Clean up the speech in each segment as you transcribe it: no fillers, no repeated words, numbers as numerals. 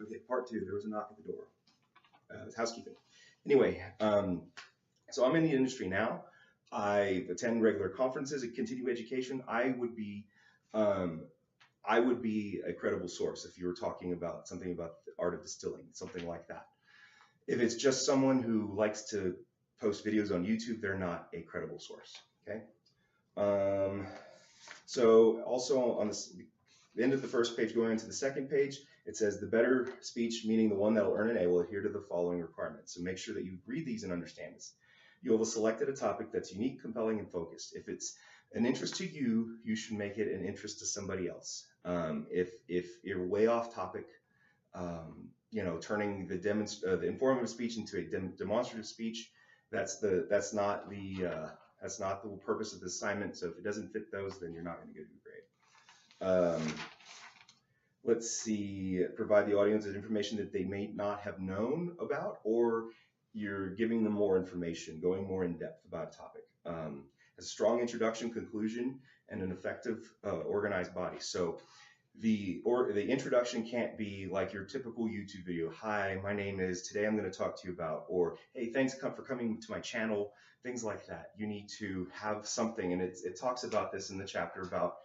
Okay, part two. There was a knock at the door. It's housekeeping. Anyway, so I'm in the industry now. I attend regular conferences at continuing education. Um, I would be a credible source if you were talking about something about the art of distilling, something like that. If it's just someone who likes to post videos on YouTube, they're not a credible source. Okay. Um, so also on the end of the first page, going into the second page, it says the better speech, meaning the one that will earn an A, will adhere to the following requirements. So make sure that you read these and understand this. You have selected a topic that's unique, compelling, and focused. If it's an interest to you, you should make it an interest to somebody else. If you're way off topic, turning the informative speech into a demonstrative speech, that's not the purpose of the assignment. So if it doesn't fit those, then you're not going to get a grade. Let's see, provide the audience with information that they may not have known about, or you're giving them more information, going more in depth about a topic. A strong introduction, conclusion, and an effective organized body. So the introduction can't be like your typical YouTube video. Hi, my name is, today I'm going to talk to you about, or hey, thanks for coming to my channel, things like that. You need to have something, and it talks about this in the chapter about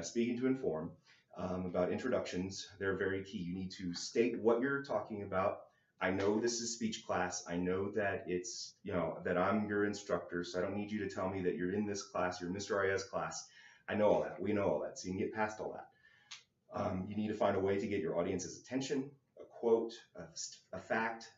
speaking to inform, about introductions. They're very key. You need to state what you're talking about. I know this is speech class. I know that it's, that I'm your instructor, so I don't need you to tell me that you're in this class, you're Mr. Arias class. I know all that. We know all that. So you can get past all that. You need to find a way to get your audience's attention, a quote, a fact,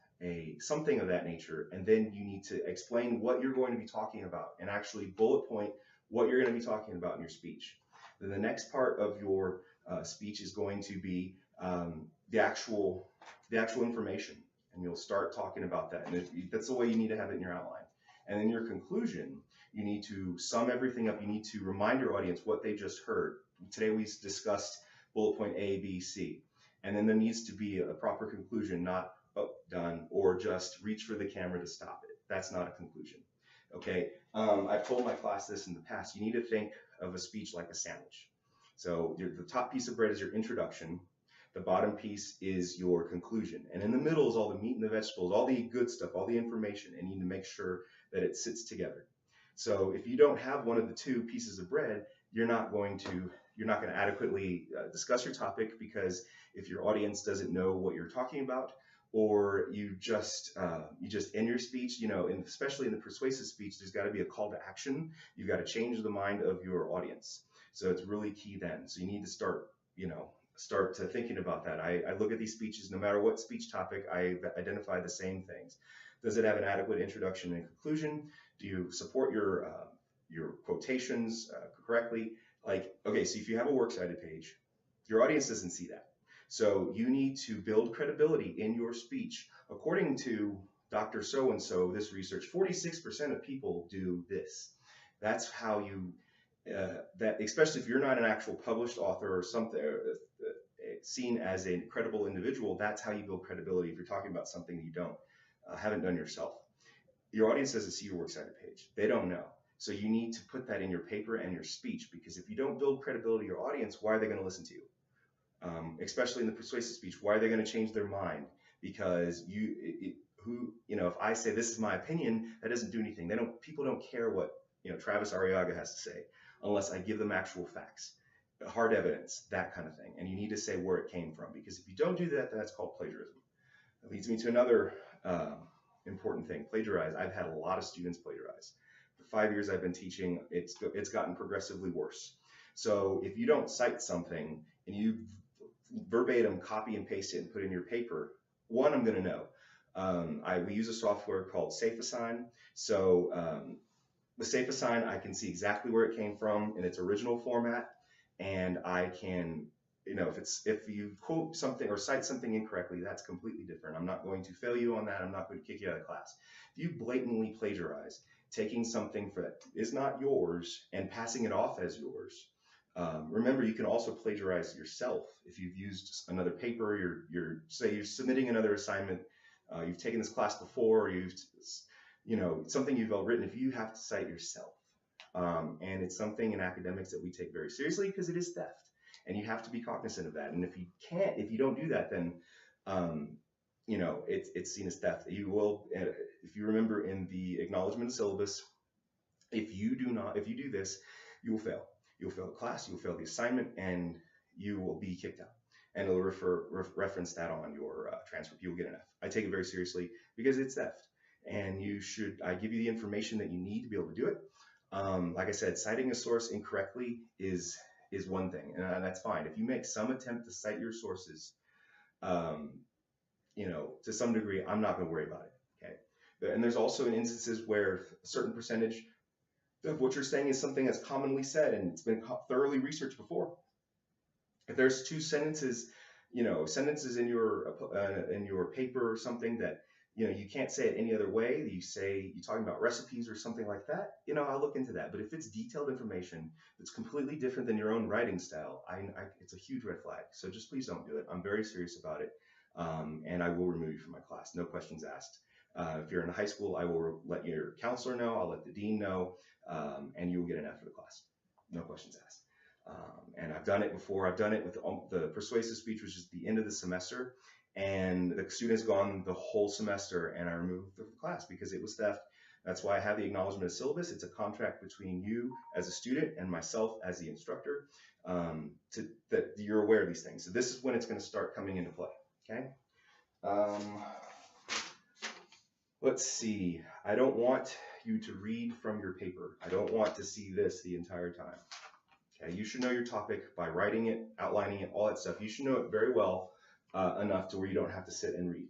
something of that nature, and then you need to explain what you're going to be talking about and actually bullet point what you're going to be talking about in your speech. Then the next part of your speech is going to be the actual information, and you'll start talking about that. And that's the way you need to have it in your outline. And in your conclusion, you need to sum everything up. You need to remind your audience what they just heard. Today we discussed bullet point A, B, C. And then there needs to be a proper conclusion, not, oh, done, or just reach for the camera to stop it. That's not a conclusion. Okay, I've told my class this in the past. You need to think of a speech like a sandwich. So the top piece of bread is your introduction. The bottom piece is your conclusion. And in the middle is all the meat and the vegetables, all the good stuff, all the information, and you need to make sure that it sits together. So if you don't have one of the two pieces of bread, you're not going to adequately discuss your topic, because if your audience doesn't know what you're talking about, or you just end your speech, and especially in the persuasive speech, there's got to be a call to action. You've got to change the mind of your audience. So it's really key then. So you need to start to thinking about that. I look at these speeches, no matter what speech topic, I identify the same things. Does it have an adequate introduction and conclusion? Do you support your quotations correctly? Like, okay, so if you have a works cited page, your audience doesn't see that. So you need to build credibility in your speech. According to Dr. So-and-so, this research, 46% of people do this. That's how you, especially if you're not an actual published author or something, seen as a credible individual, that's how you build credibility if you're talking about something you haven't done yourself. Your audience doesn't see your works cited page. They don't know. So you need to put that in your paper and your speech, because if you don't build credibility in your audience, why are they going to listen to you? Especially in the persuasive speech, why are they going to change their mind? Because if I say this is my opinion, that doesn't do anything. People don't care what Travis Arriaga has to say unless I give them actual facts, hard evidence, that kind of thing. And you need to say where it came from, because if you don't do that, then that's called plagiarism. That leads me to another important thing: plagiarize. I've had a lot of students plagiarize. For 5 years I've been teaching, it's gotten progressively worse. So if you don't cite something and you verbatim copy and paste it and put it in your paper, one, I'm going to know. We use a software called SafeAssign. So with SafeAssign, I can see exactly where it came from in its original format, and I can, if you quote something or cite something incorrectly, that's completely different. I'm not going to fail you on that. I'm not going to kick you out of class. If you blatantly plagiarize, taking something that is not yours and passing it off as yours. Remember, you can also plagiarize yourself if you've used another paper. Say you're submitting another assignment. You've taken this class before, or something you've all written. If you have to cite yourself, and it's something in academics that we take very seriously, because it is theft, and you have to be cognizant of that. And if you don't do that, then you know, it's seen as theft. You will, if you remember in the acknowledgement of syllabus, if you do this, you will fail. You'll fail the class, you'll fail the assignment, and you will be kicked out. And it'll reference that on your transcript. You will get an F. I take it very seriously because it's theft. And I give you the information that you need to be able to do it. Like I said, citing a source incorrectly is one thing, and that's fine. If you make some attempt to cite your sources, um, you know, to some degree, I'm not going to worry about it. Okay. And there's also instances where a certain percentage of what you're saying is something that's commonly said and it's been thoroughly researched before. If there's two sentences, you know, sentences in your paper or something that, you know, you can't say it any other way, you're talking about recipes or something like that, you know, I'll look into that. But if it's detailed information that's completely different than your own writing style, it's a huge red flag. So just please don't do it. I'm very serious about it. And I will remove you from my class. No questions asked. If you're in high school, I will let your counselor know. I'll let the dean know, and you will get an F for the class. No questions asked. And I've done it before. I've done it with the persuasive speech, which is the end of the semester, and the student has gone the whole semester, and I removed the class because it was theft. That's why I have the acknowledgement of syllabus. It's a contract between you as a student and myself as the instructor, that you're aware of these things. So this is when it's going to start coming into play. Okay. Let's see. I don't want you to read from your paper. I don't want to see this the entire time. Okay. You should know your topic by writing it, outlining it, all that stuff. You should know it very well enough to where you don't have to sit and read.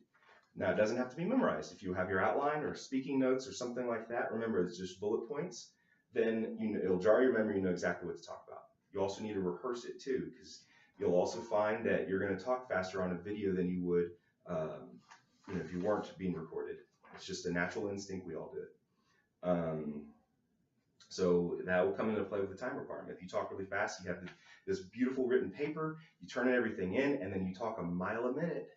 Now, it doesn't have to be memorized. If you have your outline or speaking notes or something like that, remember it's just bullet points, then it'll jar your memory. You know exactly what to talk about. You also need to rehearse it too, because you'll also find that you're going to talk faster on a video than you would if you weren't being recorded. It's just a natural instinct. We all do it. So that will come into play with the time requirement. If you talk really fast, you have this beautiful written paper, you turn everything in, and then you talk a mile a minute,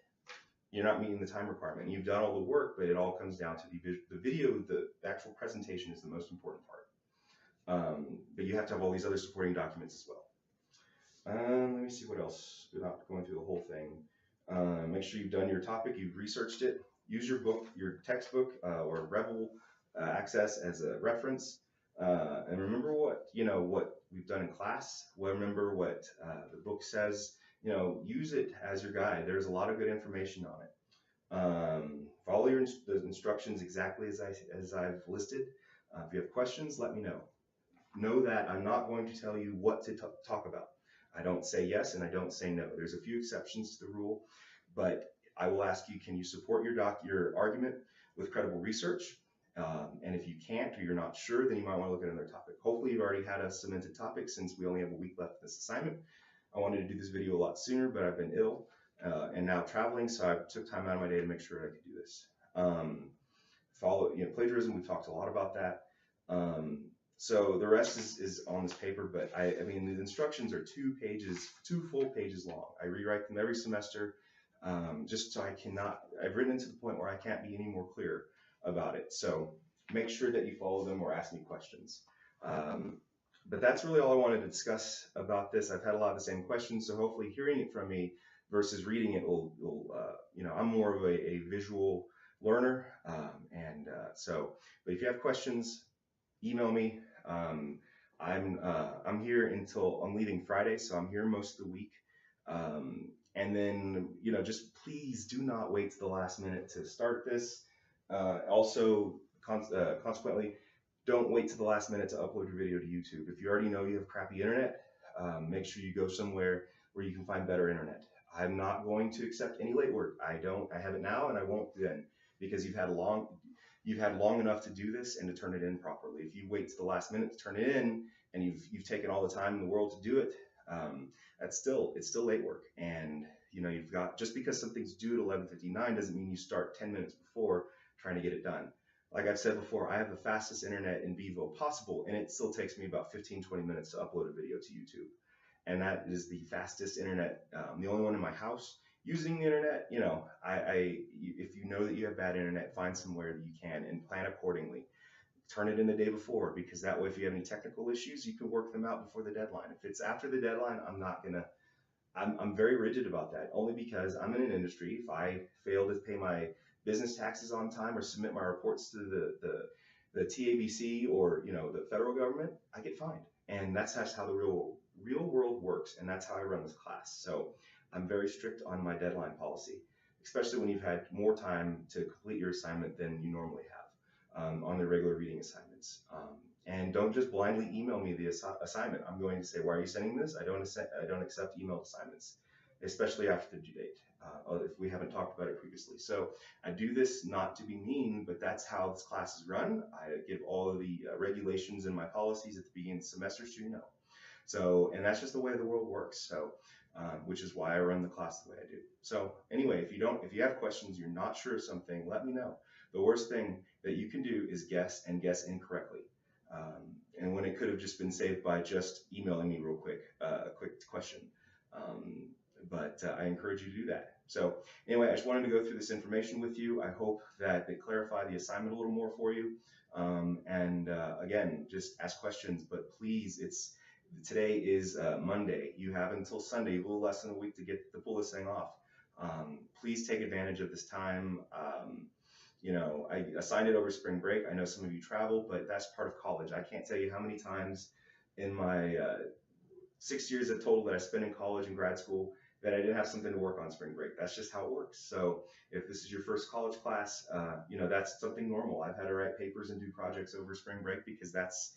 you're not meeting the time requirement. You've done all the work, but it all comes down to the video. The actual presentation is the most important part. But you have to have all these other supporting documents as well. Let me see what else, without going through the whole thing. Make sure you've done your topic, you've researched it. Use your book, your textbook, or Revel Access as a reference. And remember what we've done in class. Remember what the book says. Use it as your guide. There's a lot of good information on it. Follow the instructions exactly as I've listed. If you have questions, let me know. Know that I'm not going to tell you what to talk about. I don't say yes and I don't say no. There's a few exceptions to the rule, but I will ask you, can you support your argument with credible research? And if you can't or you're not sure, then you might want to look at another topic. Hopefully you've already had a cemented topic since we only have a week left of this assignment. I wanted to do this video a lot sooner, but I've been ill and now traveling, so I took time out of my day to make sure I could do this. Plagiarism, we've talked a lot about that. So the rest is on this paper, but I mean, the instructions are 2 full pages long. I rewrite them every semester, just so I've written it to the point where I can't be any more clear about it. So make sure that you follow them or ask me questions. But that's really all I wanted to discuss about this. I've had a lot of the same questions, so hopefully hearing it from me versus reading it will I'm more of a visual learner. But if you have questions, email me. I'm here until I'm leaving Friday, so I'm here most of the week. And then, just please do not wait to the last minute to start this. Consequently, don't wait to the last minute to upload your video to YouTube. If you already know you have crappy internet, make sure you go somewhere where you can find better internet. I'm not going to accept any late work. I have it now and I won't then, because you've had long enough to do this and to turn it in properly. If you wait to the last minute to turn it in and you've taken all the time in the world to do it, it's still late work. And you've got, just because something's due at 11:59 doesn't mean you start 10 minutes before trying to get it done. Like I've said before, I have the fastest internet in Vivo possible, and it still takes me about 15-20 minutes to upload a video to YouTube. And that is the fastest internet, the only one in my house. Using the internet, if you know that you have bad internet, find somewhere that you can and plan accordingly. Turn it in the day before, because that way if you have any technical issues, you can work them out before the deadline. If it's after the deadline, I'm not gonna I'm very rigid about that, only because I'm in an industry. If I fail to pay my business taxes on time or submit my reports to the TABC or the federal government, I get fined, and that's just how the real world works, and that's how I run this class. So I'm very strict on my deadline policy, especially when you've had more time to complete your assignment than you normally have on the regular reading assignments. And don't just blindly email me the assignment. I'm going to say, why are you sending this? I don't accept emailed assignments, especially after the due date, if we haven't talked about it previously. So I do this not to be mean, but that's how this class is run. I give all of the regulations and my policies at the beginning of the semester, so you know. So, and that's just the way the world works. So, which is why I run the class the way I do. So anyway, if you have questions, you're not sure of something, let me know. The worst thing that you can do is guess and guess incorrectly. And when it could have just been saved by just emailing me real quick, a quick question. But I encourage you to do that. So anyway, I just wanted to go through this information with you. I hope that they clarify the assignment a little more for you. Again, just ask questions, but please, today is Monday. You have until Sunday, a little less than a week to pull this thing off. Please take advantage of this time. I assigned it over spring break. I know some of you travel, but that's part of college. I can't tell you how many times in my 6 years of total that I spent in college and grad school that I didn't have something to work on spring break. That's just how it works. So if this is your first college class, that's something normal. I've had to write papers and do projects over spring break because that's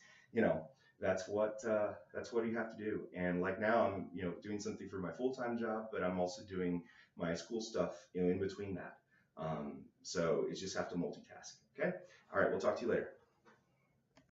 what you have to do. And like now I'm, doing something for my full-time job, but I'm also doing my school stuff, in between that. So you just have to multitask. Okay. All right. We'll talk to you later.